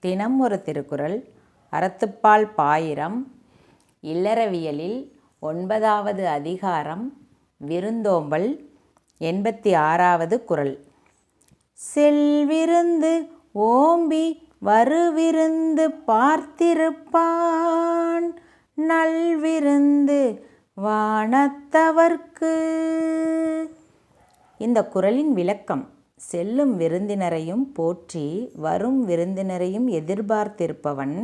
தினம் ஒரு திருக்குறள். அறத்துப்பால் பாயிரம். இல்லறவியலில் 9வது அதிகாரம். விருந்தோம்பல். 86வது குறள். செல்விருந்து ஓம்பி வருவிருந்து பார்த்திருப்பான் நல்விருந்து வானத்தவர்க்கு. இந்த குறளின் விளக்கம்: செல்லும் விருந்தினரையும் போற்றி வரும் விருந்தினரையும் எதிர்பார்த்திருப்பவன்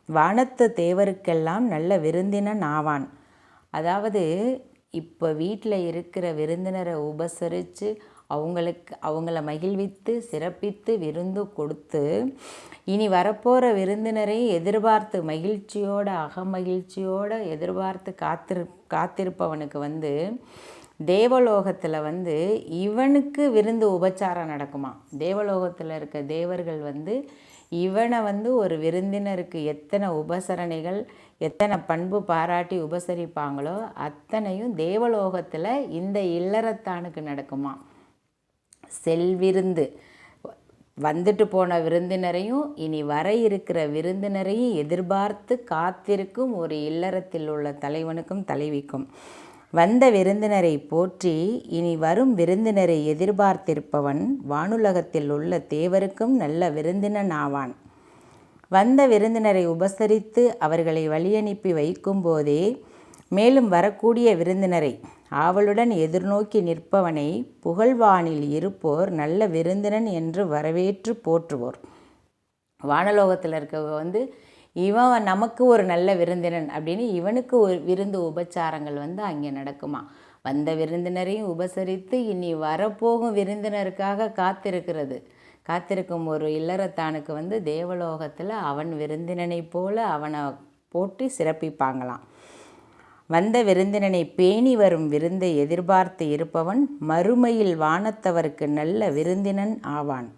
வானத்து தேவருக்கெல்லாம் நல்ல விருந்தினன் ஆவான். அதாவது இப்போ வீட்டில் இருக்கிற விருந்தினரை உபசரித்து அவங்கள மகிழ்வித்து சிறப்பித்து விருந்து கொடுத்து இனி வரப்போகிற விருந்தினரை எதிர்பார்த்து மகிழ்ச்சியோடு அகமகிழ்ச்சியோடு எதிர்பார்த்து காத்திருப்பவனுக்கு தேவலோகத்தில் இவனுக்கு விருந்து உபச்சாரம் நடக்குமா. தேவலோகத்தில் இருக்க தேவர்கள் இவனை ஒரு விருந்தினருக்கு எத்தனை உபசரணைகள் எத்தனை பண்பு பாராட்டி உபசரிப்பாங்களோ அத்தனையும் தேவலோகத்தில் இந்த இல்லறத்தானுக்கு நடக்குமா. செல்விருந்து வந்துட்டு போன விருந்தினரையும் இனி வர இருக்கிற விருந்தினரையும் எதிர்பார்த்து காத்திருக்கும் ஒரு இல்லறத்தில் உள்ள தலைவனுக்கும் தலைவிக்கும். வந்த விருந்தினரை போற்றி இனி வரும் விருந்தினரை எதிர்பார்த்திருப்பவன் வானுலகத்தில் உள்ள தேவருக்கும் நல்ல விருந்தினன் ஆவான். வந்த விருந்தினரை உபசரித்து அவர்களை வழியனுப்பி வைக்கும் போதே மேலும் வரக்கூடிய விருந்தினரை ஆவலுடன் எதிர்நோக்கி நிற்பவனை புகழ்வானில் இருப்போர் நல்ல விருந்தினன் என்று வரவேற்று போற்றுவோர். வானலோகத்தில் இருக்கவங்க இவன் நமக்கு ஒரு நல்ல விருந்தினன் அப்படின்னு இவனுக்கு ஒரு விருந்து உபச்சாரங்கள் அங்கே நடக்குமா. வந்த விருந்தினரையும் உபசரித்து இனி வரப்போகும் விருந்தினருக்காக காத்திருக்கும் ஒரு இல்லறத்தானுக்கு தேவலோகத்தில் அவன் விருந்தினனை போல அவனை போற்றி சிறப்பிப்பாங்களாம். வந்த விருந்தினனை பேணி வரும் விருந்தை எதிர்பார்த்து இருப்பவன் மறுமையில் வானத்தவருக்கு நல்ல விருந்தினன் ஆவான்.